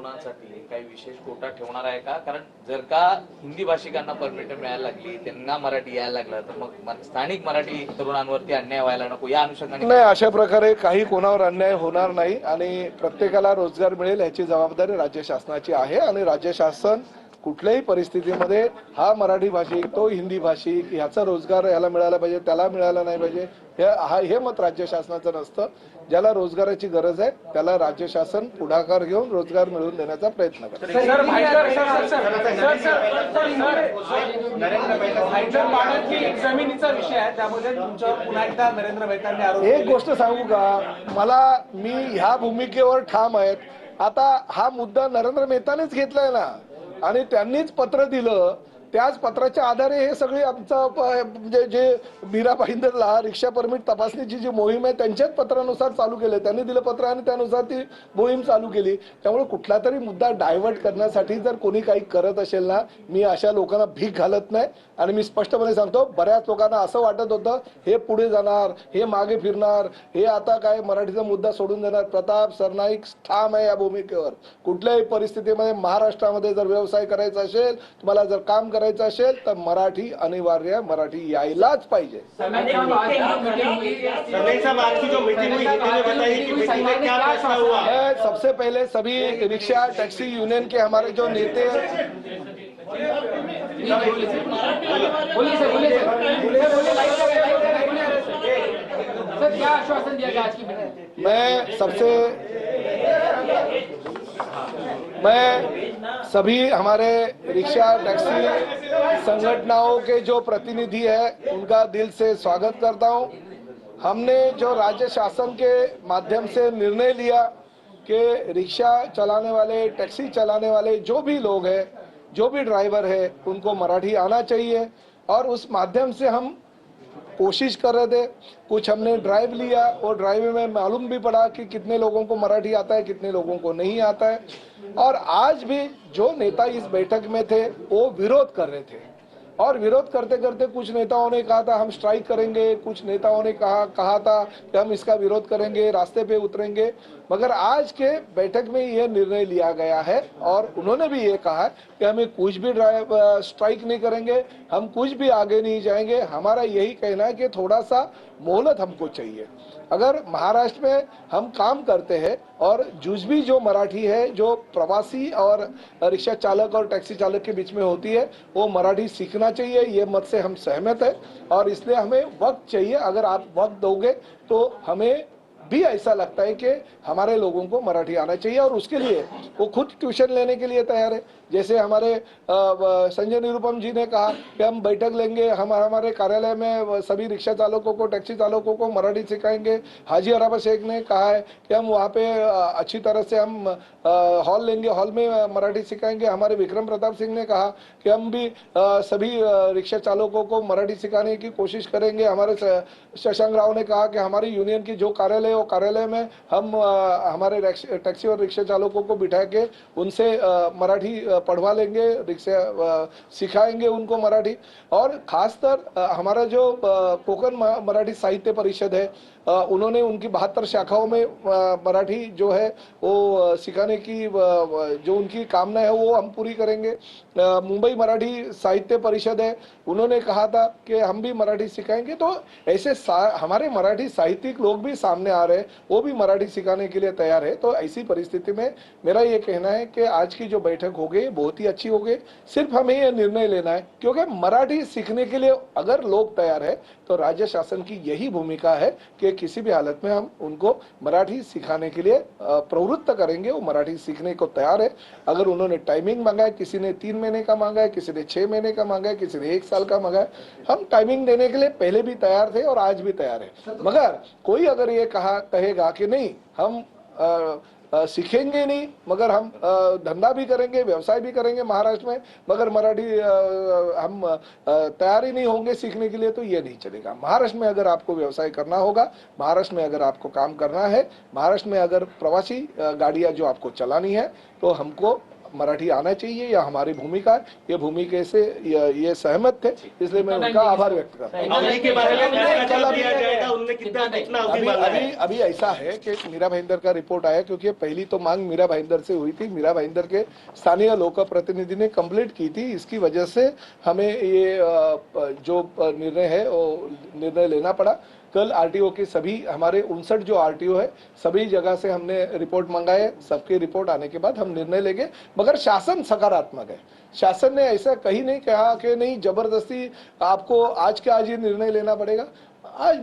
तरुणांसाठी काही विशेष कोटा ठेवणार आहे का? कारण जर का हिंदी भाषिकांना परमिट मिळायला लागली, त्यांना मराठी यायला लागलं, तर मग स्थानिक मराठी तरुणांवरती अन्याय व्हायला नको या अनुषंगाने नाही. अशा प्रकारे काही कोणावर अन्याय होणार नाही आणि प्रत्येकाला रोजगार मिळेल याची जबाबदारी राज्य शासनाची आहे आणि राज्य शासन कुठल्याही परिस्थितीमध्ये हा मराठी भाषिक तो हिंदी भाषिक ह्याचा रोजगार याला मिळाला पाहिजे त्याला मिळाला नाही पाहिजे हे मत राज्य शासनाचं नसतं. ज्याला रोजगाराची गरज आहे त्याला राज्य शासन पुढाकार घेऊन रोजगार मिळवून देण्याचा प्रयत्न करते. जमिनीचा विषय आहे त्यामध्ये पुन्हा एकदा नरेंद्र मेहतांनी आरोप एक गोष्ट सांगू का, मी ह्या भूमिकेवर ठाम आहे. आता हा मुद्दा नरेंद्र मेहतानेच घेतलाय ना आणि त्यांनीच पत्र दिलं. त्याच पत्राच्या आधारे हे सगळे आमचं म्हणजे जे मीरा भाईंदरला रिक्षा परमिट तपासणीची जी मोहीम आहे त्यांच्याच पत्रानुसार चालू केले. त्यांनी दिलं पत्र आणि त्यानुसार ती मोहीम चालू केली. त्यामुळे कुठला तरी मुद्दा डायव्हर्ट करण्यासाठी जर कोणी काही करत असेल ना, मी अशा लोकांना भीक घालत नाही आणि मी स्पष्टपणे सांगतो, बऱ्याच लोकांना असं वाटत होतं हे पुढे जाणार, हे मागे फिरणार, हे आता काय मराठीचा मुद्दा सोडून देणार. प्रताप सरनाईक ठाम आहे या भूमिकेवर. कुठल्याही परिस्थितीमध्ये महाराष्ट्रामध्ये जर व्यवसाय करायचा असेल, तुम्हाला जर काम करायचं असेल तर मराठी अनिवार्य, मराठी यायलाच पाहिजे. सबसे पहले सभी रिक्शा टैक्सी यूनियन के हमारे जो नेते सर क्या आश्वासन दिया गया आज की मीटिंग? मैं सभी हमारे रिक्शा टैक्सी संगठनों के जो प्रतिनिधि है उनका दिल से स्वागत करता हूं। हमने जो राज्य शासन के माध्यम से निर्णय लिया कि रिक्शा चलाने वाले, टैक्सी चलाने वाले जो भी लोग हैं, जो भी ड्राइवर है, उनको मराठी आना चाहिए और उस माध्यम से हम कोशिश कर रहे थे। कुछ हमने ड्राइव लिया और ड्राइव में मालूम भी पड़ा कि कितने लोगों को मराठी आता है, कितने लोगों को नहीं आता है। और आज भी जो नेता इस बैठक में थे वो विरोध कर रहे थे और विरोध करते करते कुछ नेताओं ने कहा था हम स्ट्राइक करेंगे, कुछ नेताओं ने कहा था कि हम इसका विरोध करेंगे, रास्ते पे उतरेंगे। मगर आज के बैठक में यह निर्णय लिया गया है और उन्होंने भी ये कहा कि हमें कुछ भी स्ट्राइक नहीं करेंगे, हम कुछ भी आगे नहीं जाएंगे। हमारा यही कहना है कि थोड़ा सा मोहलत हमको चाहिए। अगर महाराष्ट्र में हम काम करते हैं और जुजबी जो मराठी है, जो प्रवासी और रिक्शा चालक और टैक्सी चालक के बीच में होती है, वो मराठी सीखना चाहिए। ये मत से हम सहमत है और इसलिए हमें वक्त चाहिए। अगर आप वक्त दोगे तो हमें भी ऐसा लगता है कि हमारे लोगों को मराठी आना चाहिए और उसके लिए वो खुद ट्यूशन लेने के लिए तैयार है। जैसे हमारे संजय निरुपम जी ने कहा कि हम बैठक लेंगे, हम हमारे कार्यालय में सभी रिक्शा चालकों को, टैक्सी चालकों को मराठी सिखाएंगे। हाजी अराबा शेख ने कहा है कि हम वहाँ पे अच्छी तरह से हम हॉल लेंगे, हॉल में मराठी सिखाएंगे। हमारे विक्रम प्रताप सिंह ने कहा कि हम भी सभी रिक्शा चालकों को मराठी सिखाने की कोशिश करेंगे। हमारे शशांक राव ने कहा कि हमारी यूनियन की जो कार्यालय, वो कार्यालय में हम हमारे टैक्सी और रिक्शा चालकों को बिठा के उनसे मराठी पढ़वा लेंगे, रिक्शा सिखाएंगे उनको मराठी। और खासकर हमारा जो कोकण मराठी साहित्य परिषद है, उन्होंने उनकी 72 शाखाओं में मराठी जो है वो सिखाने की जो उनकी कामना है वो हम पूरी करेंगे। मुंबई मराठी साहित्य परिषद है, उन्होंने कहा था कि हम भी मराठी सिखाएंगे। तो ऐसे हमारे मराठी साहित्यिक लोग भी सामने आ रहे हैं, वो भी मराठी सिखाने के लिए तैयार है। तो ऐसी परिस्थिति में मेरा ये कहना है कि आज की जो बैठक हो गई बहुत ही अच्छी हो गई। सिर्फ हमें ये निर्णय लेना है क्योंकि मराठी सीखने के लिए अगर लोग तैयार है तो राज्य शासन की यही भूमिका है कि किसी भी हालत में हम उनको मराठी सिखाने के लिए प्रवृत्त करेंगे। वो मराठी सीखने को तैयार है। अगर उन्होंने टाइमिंग मांगा है, किसी ने 3 महीने का मांगा है, किसी ने 6 महीने का मांगा है, किसी ने 1 साल का मांगा है, हम टाइमिंग देने के लिए पहले भी तैयार थे और आज भी तैयार है। मगर कोई अगर ये कहेगा कि नहीं हम सीखेंगे नहीं, मगर हम धंधा भी करेंगे, व्यवसाय भी करेंगे महाराष्ट्र में, मगर मराठी हम तैयार ही नहीं होंगे सीखने के लिए, तो ये नहीं चलेगा। महाराष्ट्र में अगर आपको व्यवसाय करना होगा, महाराष्ट्र में अगर आपको काम करना है, महाराष्ट्र में अगर प्रवासी गाड़ियां जो आपको चलानी है, तो हमको मराठी आना चाहिए, या हमारी भूमिका है, ये भूमिका से ये सहमत थे, इसलिए मैं उनका आभार व्यक्त करता हूँ। अवनी के बारे में फैसला दिया जाएगा, उनने कितना अभी अभी अभी ऐसा है कि मीरा भाईंदर का रिपोर्ट आया, क्योंकि पहली तो मांग मीरा भाईंदर से हुई थी, मीरा भाईंदर के स्थानीय लोक प्रतिनिधि ने कंप्लीट की थी, इसकी वजह से हमें ये जो निर्णय है वो निर्णय लेना पड़ा। कल आरटीओ के सभी हमारे 59 जो आरटीओ है सभी जगह से हमने रिपोर्ट मंगाए, सबके रिपोर्ट आने के बाद हम निर्णय लेंगे। मगर शासन सकारात्मक है, शासन ने ऐसा कहीं नहीं कहा कि नहीं जबरदस्ती आपको आज के आज ये निर्णय लेना पड़ेगा। आज